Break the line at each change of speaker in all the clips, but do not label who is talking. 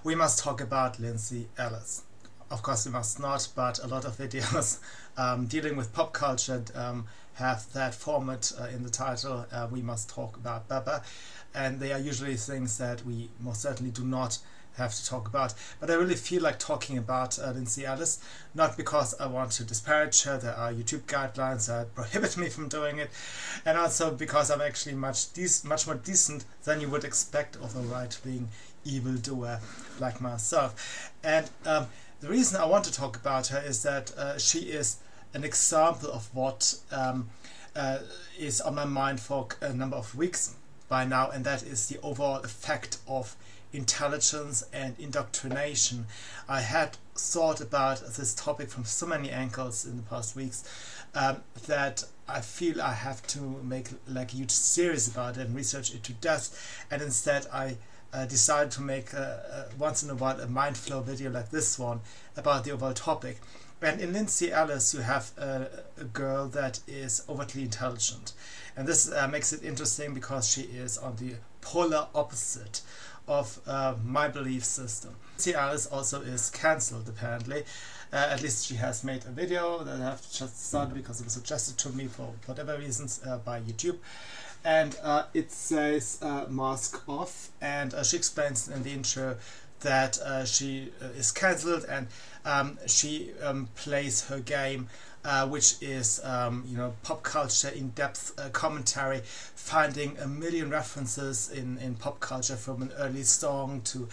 we must talk about Lindsay Ellis. Of course we must not, but a lot of videos dealing with pop culture have that format in the title. We must talk about Baba, and they are usually things that we most certainly do not have to talk about. But I really feel like talking about Lindsay Ellis, not because I want to disparage her. There are YouTube guidelines that prohibit me from doing it, and also because I'm actually much more decent than you would expect of a right-wing evildoer like myself. And the reason I want to talk about her is that she is an example of what is on my mind for a number of weeks by now, and that is the overall effect of intelligence and indoctrination. I had thought about this topic from so many angles in the past weeks that I feel I have to make like a huge series about it and research it to death, and instead I decided to make once in a while a mind flow video like this one about the overall topic. And in Lindsay Ellis you have a girl that is overtly intelligent, and this makes it interesting because she is on the polar opposite of my belief system. Lindsay Ellis also is cancelled apparently. At least she has made a video that I have just started because it was suggested to me for whatever reasons by YouTube. And it says mask off, and she explains in the intro that she is cancelled, and she plays her game, which is pop culture in-depth commentary, finding a million references in pop culture from an early song to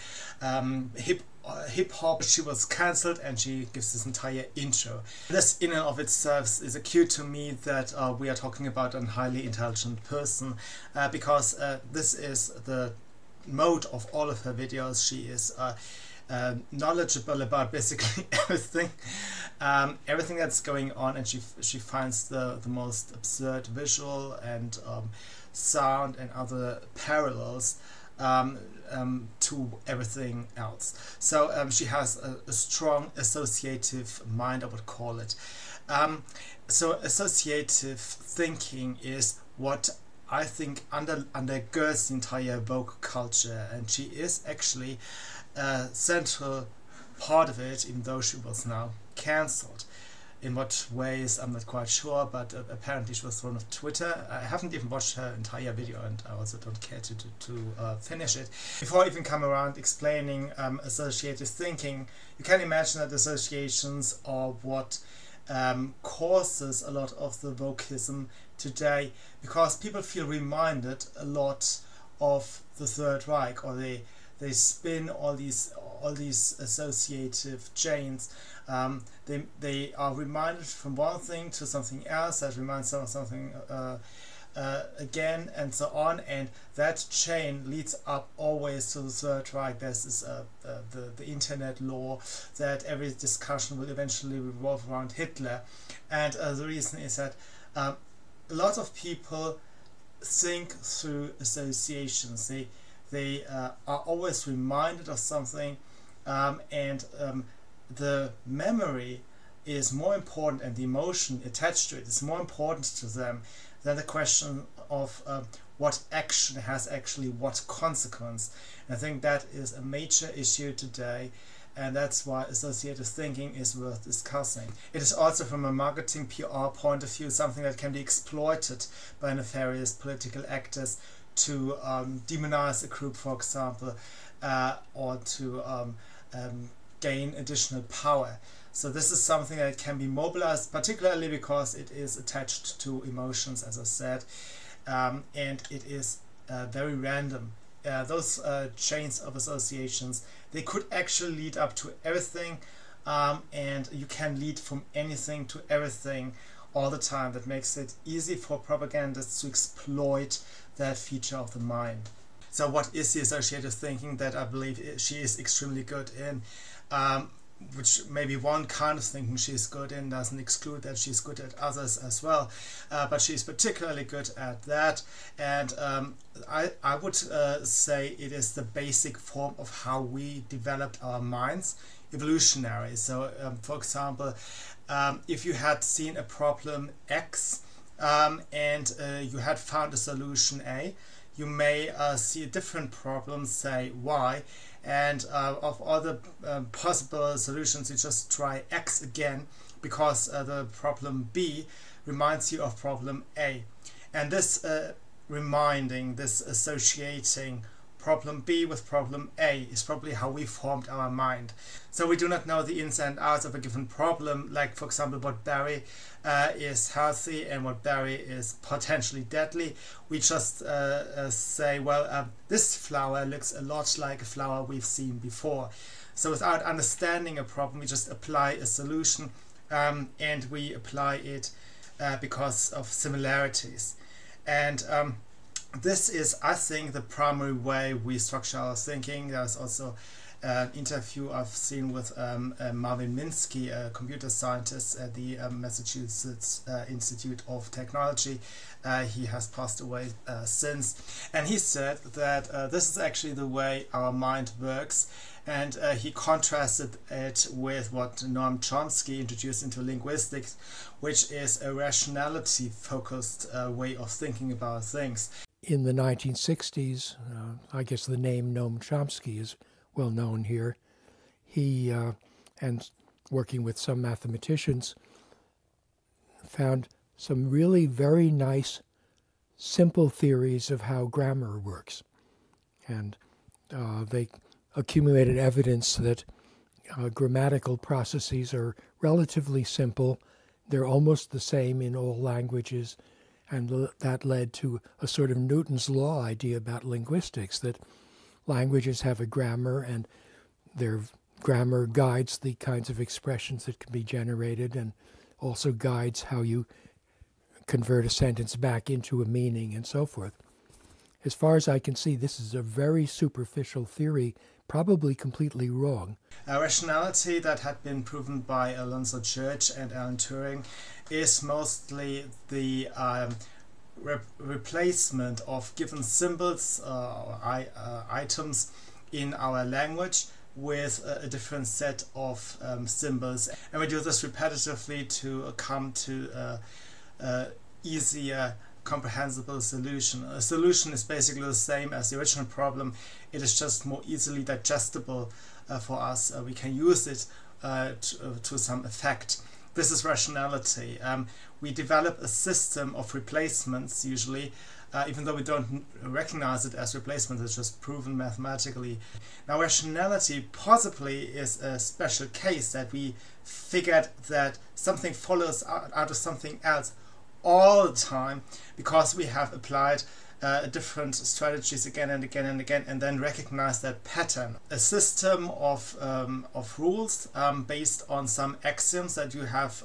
hip-hop. She was cancelled, and she gives this entire intro. This in and of itself is a cue to me that we are talking about a highly intelligent person, because this is the mode of all of her videos. She is knowledgeable about basically everything, everything that's going on, and she finds the most absurd visual and sound and other parallels to everything else. So she has a strong associative mind, I would call it. So associative thinking is what I think undergirds the entire woke culture, and she is actually a central part of it, even though she was now cancelled. In what ways, I'm not quite sure, but apparently she was thrown off Twitter. I haven't even watched her entire video, and I also don't care to finish it. Before I even come around explaining associative thinking, you can imagine that associations are what causes a lot of the wokeism today, because people feel reminded a lot of the Third Reich, or they spin all these associative chains. They are reminded from one thing to something else that reminds them of something again, and so on, and that chain leads up always to the Third Reich. There's this the internet law that every discussion will eventually revolve around Hitler, and the reason is that a lot of people think through associations. They are always reminded of something, and the memory is more important, and the emotion attached to it is more important to them than the question of what action has actually what consequence. And I think that is a major issue today, and that's why associative thinking is worth discussing. It is also, from a marketing PR point of view, something that can be exploited by nefarious political actors to demonize a group, for example, or to gain additional power. So this is something that can be mobilized, particularly because it is attached to emotions, as I said, and it is very random. Those chains of associations, they could actually lead up to everything, and you can lead from anything to everything all the time. That makes it easy for propagandists to exploit that feature of the mind. So what is the associative thinking that I believe she is extremely good in? Which maybe one kind of thinking she's good in doesn't exclude that she's good at others as well, but she's particularly good at that, and I would say it is the basic form of how we developed our minds, evolutionary. So for example, if you had seen a problem X and you had found a solution A, you may see a different problem, say y, and of all the possible solutions you just try x again, because the problem b reminds you of problem a. And this reminding, this associating problem B with problem A is probably how we formed our mind. So we do not know the ins and outs of a given problem, like for example what berry is healthy and what berry is potentially deadly. We just say, well, this flower looks a lot like a flower we've seen before. So without understanding a problem, we just apply a solution, and we apply it because of similarities. And this is, I think, the primary way we structure our thinking. There's also an interview I've seen with Marvin Minsky, a computer scientist at the Massachusetts Institute of Technology. He has passed away since, and he said that this is actually the way our mind works. And he contrasted it with what Noam Chomsky introduced into linguistics, which is a rationality-focused way of thinking about things.
In the 1960s, I guess the name Noam Chomsky is well known here. He, and working with some mathematicians, found some really very nice, simple theories of how grammar works. And they accumulated evidence that grammatical processes are relatively simple. They're almost the same in all languages, and that led to a sort of Newton's law idea about linguistics, that languages have a grammar, and their grammar guides the kinds of expressions that can be generated and also guides how you convert a sentence back into a meaning and so forth. As far as I can see, this is a very superficial theory, probably completely wrong.
Rationality that had been proven by Alonzo Church and Alan Turing is mostly the replacement of given symbols or items in our language with a different set of symbols. And we do this repetitively to come to easier comprehensible solution. A solution is basically the same as the original problem. It is just more easily digestible for us. We can use it to some effect. This is rationality. We develop a system of replacements usually, even though we don't recognize it as replacements. It's just proven mathematically. Now rationality possibly is a special case, that we figured that something follows out of something else all the time because we have applied different strategies again and again and again, and then recognize that pattern. A system of rules based on some axioms that you have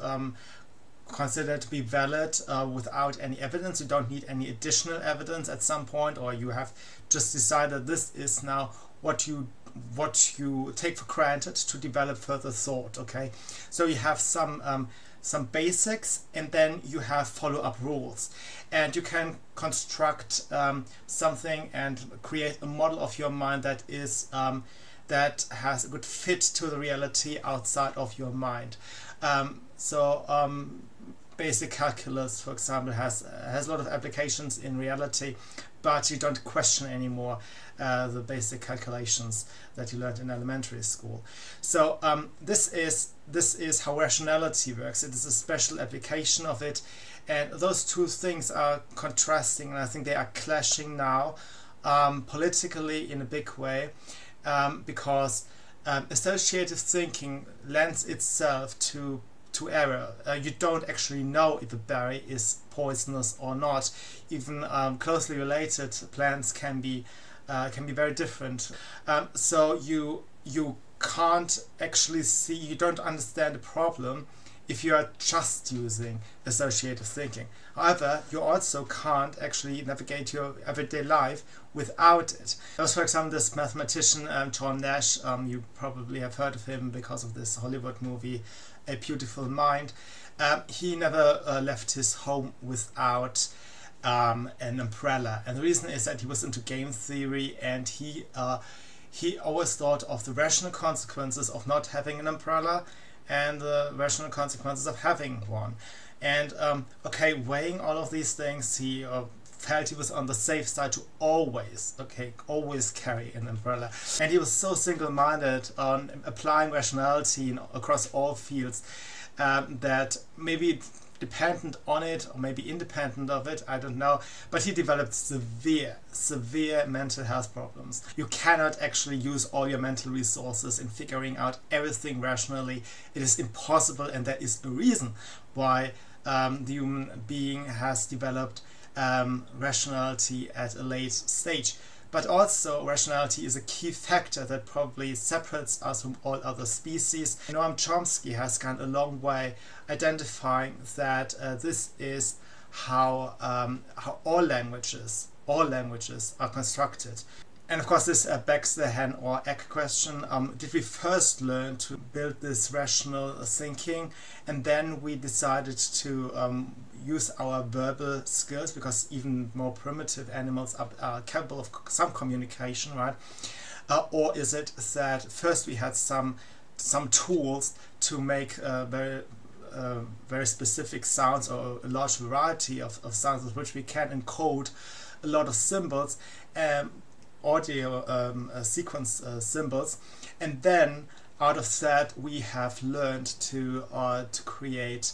considered to be valid without any evidence. You don't need any additional evidence at some point, or you have just decided this is now what you take for granted to develop further thought. Okay, so you have some basics, and then you have follow-up rules, and you can construct something and create a model of your mind that is that has a good fit to the reality outside of your mind. Basic calculus, for example, has a lot of applications in reality, but you don't question anymore the basic calculations that you learned in elementary school. So this is how rationality works. It is a special application of it, and those two things are contrasting, and I think they are clashing now politically in a big way, because associative thinking lends itself to error. You don't actually know if a berry is poisonous or not. Even closely related plants can be very different. So you can't actually see, you don't understand the problem if you are just using associative thinking. However, you also can't actually navigate your everyday life without it. There was, for example, this mathematician John Nash. You probably have heard of him because of this Hollywood movie A Beautiful Mind. He never left his home without an umbrella, and the reason is that he was into game theory, and he always thought of the rational consequences of not having an umbrella and the rational consequences of having one. And okay, weighing all of these things, he felt he was on the safe side to always carry an umbrella. And he was so single-minded on applying rationality across all fields that maybe dependent on it or maybe independent of it, I don't know, but he developed severe mental health problems. You cannot actually use all your mental resources in figuring out everything rationally. It is impossible, and there is a reason why the human being has developed rationality at a late stage. But also, rationality is a key factor that probably separates us from all other species. Noam Chomsky has gone a long way identifying that this is how all languages are constructed. And of course, this begs the hen or egg question. Did we first learn to build this rational thinking, and then we decided to use our verbal skills, because even more primitive animals are capable of some communication, right? Or is it that first we had some tools to make very specific sounds, or a large variety of sounds with which we can encode a lot of symbols, audio sequence symbols, and then out of that we have learned to create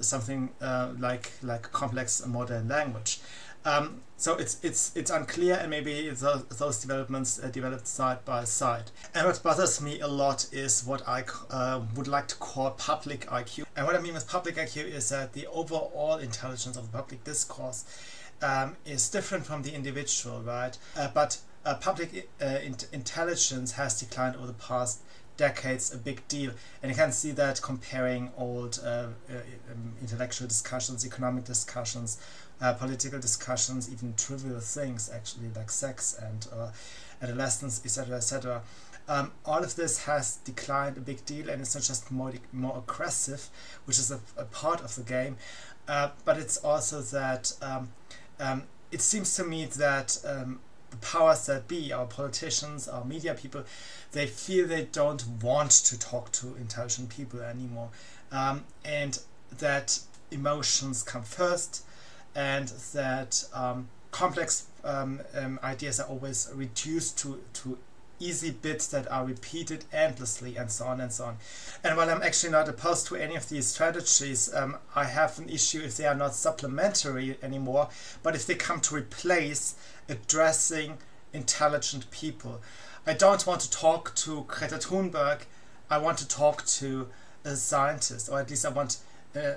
something like complex modern language. So it's unclear, and maybe those developments developed side by side. And what bothers me a lot is what I would like to call public IQ. And what I mean with public IQ is that the overall intelligence of the public discourse is different from the individual, right? But public intelligence has declined over the past decades a big deal, and you can see that comparing old intellectual discussions, economic discussions, political discussions, even trivial things actually like sex and adolescence, etc., etc. All of this has declined a big deal, and it's not just more aggressive, which is a part of the game, but it's also that it seems to me that the powers that be, our politicians, our media people, they feel they don't want to talk to intelligent people anymore, and that emotions come first, and that complex ideas are always reduced to easy bits that are repeated endlessly, and so on and so on. And while I'm actually not opposed to any of these strategies, I have an issue if they are not supplementary anymore, but if they come to replace addressing intelligent people. I don't want to talk to Greta Thunberg, I want to talk to a scientist, or at least I want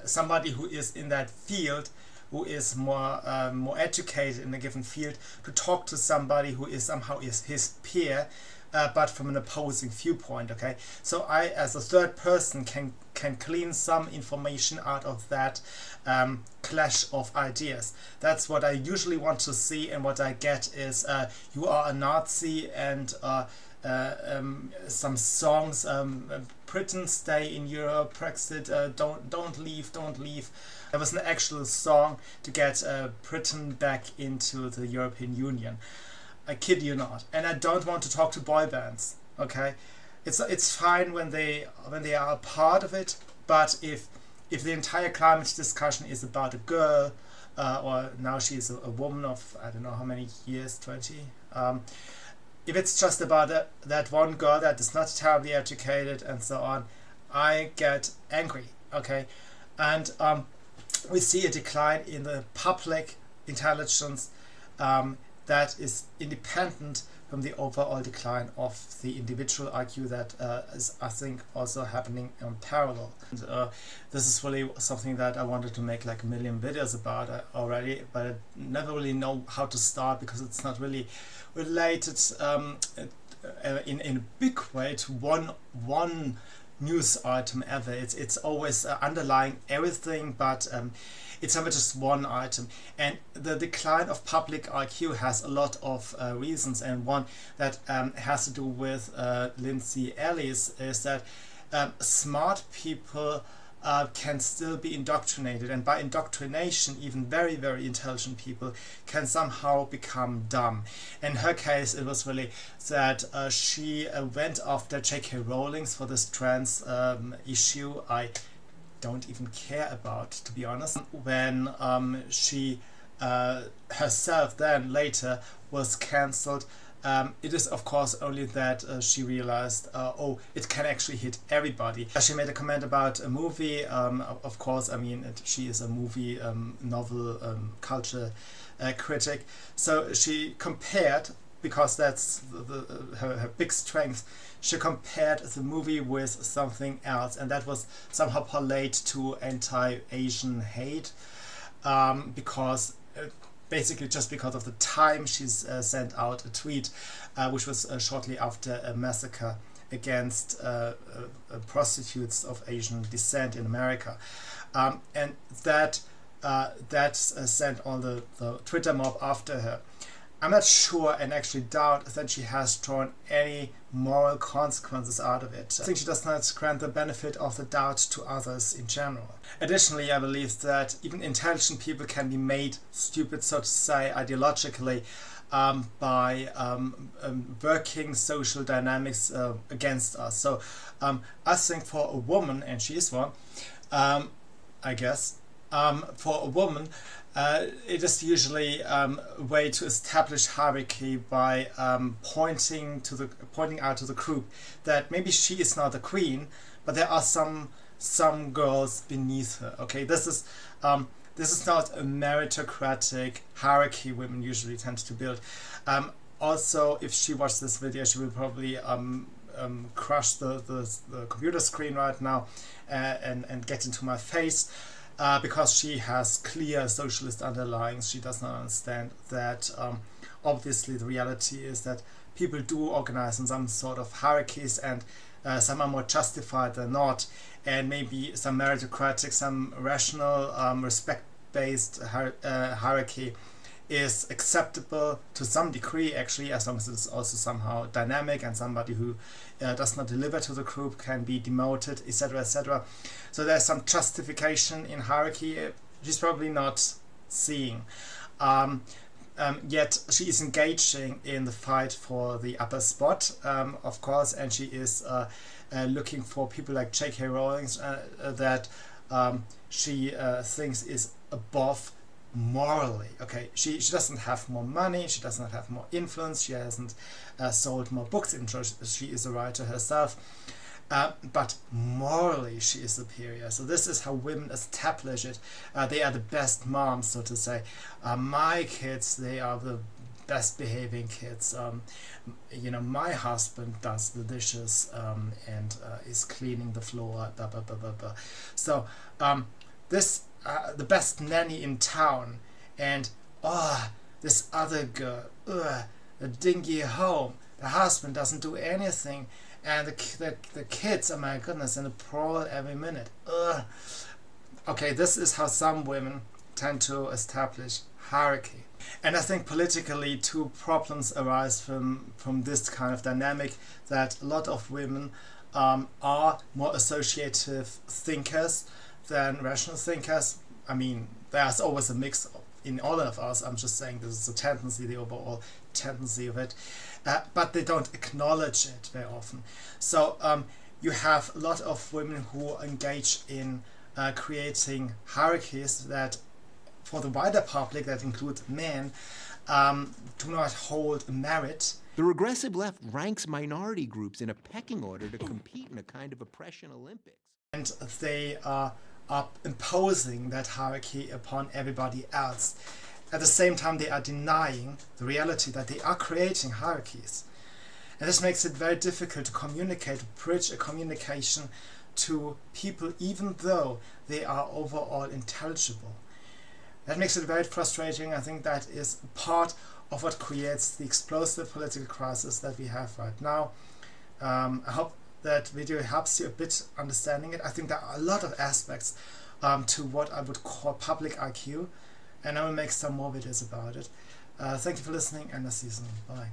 somebody who is in that field, who is more educated in a given field, to talk to somebody who is somehow his peer, but from an opposing viewpoint. Okay, so I, as a third person, can glean some information out of that clash of ideas. That's what I usually want to see, and what I get is you are a Nazi, and some songs, Britain, stay in Europe, Brexit, don't leave. There was an actual song to get Britain back into the European Union. I kid you not. And I don't want to talk to boy bands. Okay, it's fine when they are a part of it, but if the entire climate discussion is about a girl, or now she's a woman of I don't know how many years, 20. If it's just about that one girl that is not terribly educated and so on, I get angry. Okay, and we see a decline in the public intelligence that is independent from the overall decline of the individual IQ that is, I think, also happening in parallel. And, this is really something that I wanted to make like a million videos about already, but I never really know how to start, because it's not really related in a big way to one news item ever. It's always underlying everything, but it's never just one item. And the decline of public IQ has a lot of reasons, and one that has to do with Lindsay, Ellis, is that smart people can still be indoctrinated, and by indoctrination even very, very intelligent people can somehow become dumb. In her case, it was really that she went after J.K. Rowling for this trans issue I don't even care about, to be honest, when she herself then later was cancelled. It is of course only that she realized, oh, it can actually hit everybody. She made a comment about a movie. Of course, I mean, she is a movie novel culture critic. So she compared, because that's her big strength, she compared the movie with something else, and that was somehow parlayed to anti-Asian hate, because basically just because of the time she's sent out a tweet which was shortly after a massacre against prostitutes of Asian descent in America, and that sent all the Twitter mob after her. I'm not sure, and actually doubt, that she has drawn any moral consequences out of it. I think she does not grant the benefit of the doubt to others in general. Additionally, I believe that even intelligent people can be made stupid, so to say, ideologically, by working social dynamics against us. So I think for a woman, and she is one, I guess, for a woman, it is usually a way to establish hierarchy by pointing out to the group that maybe she is not the queen, but there are some girls beneath her. Okay, this is not a meritocratic hierarchy women usually tend to build. Also, if she watched this video, she will probably crush the computer screen right now and get into my face. Because she has clear socialist underlyings. She does not understand that obviously the reality is that people do organize in some sort of hierarchies, and some are more justified than not, and maybe some meritocratic, some rational, respect-based hierarchy is acceptable to some degree, actually, as long as it's also somehow dynamic, and somebody who does not deliver to the group can be demoted, etc., etc. So there's some justification in hierarchy she's probably not seeing. Yet she is engaging in the fight for the upper spot, of course, and she is looking for people like J.K. Rowling that she thinks is above morally. Okay, she doesn't have more money, she does not have more influence, she hasn't sold more books, she is a writer herself, but morally she is superior. So this is how women establish it. They are the best moms, so to say. My kids, they are the best behaving kids. You know, my husband does the dishes and is cleaning the floor, blah blah blah blah blah. So this the best nanny in town, and this other girl, the dingy home, the husband doesn't do anything, and the kids, oh my goodness, in a brawl every minute. Okay, this is how some women tend to establish hierarchy. And I think politically two problems arise from this kind of dynamic, that a lot of women are more associative thinkers than rational thinkers. I mean, there's always a mix in all of us. I'm just saying this is a tendency, the overall tendency of it. But they don't acknowledge it very often. So you have a lot of women who engage in creating hierarchies that, for the wider public, that include men, do not hold merit.
The regressive left ranks minority groups in a pecking order to compete in a kind of oppression Olympics.
And they are imposing that hierarchy upon everybody else. At the same time, they are denying the reality that they are creating hierarchies. And this makes it very difficult to communicate, to bridge a communication to people, even though they are overall intelligible. That makes it very frustrating. I think that is part of what creates the explosive political crisis that we have right now. I hope that video helps you a bit understanding it. I think there are a lot of aspects to what I would call public IQ, and I will make some more videos about it. Thank you for listening, and I'll see you soon. Bye.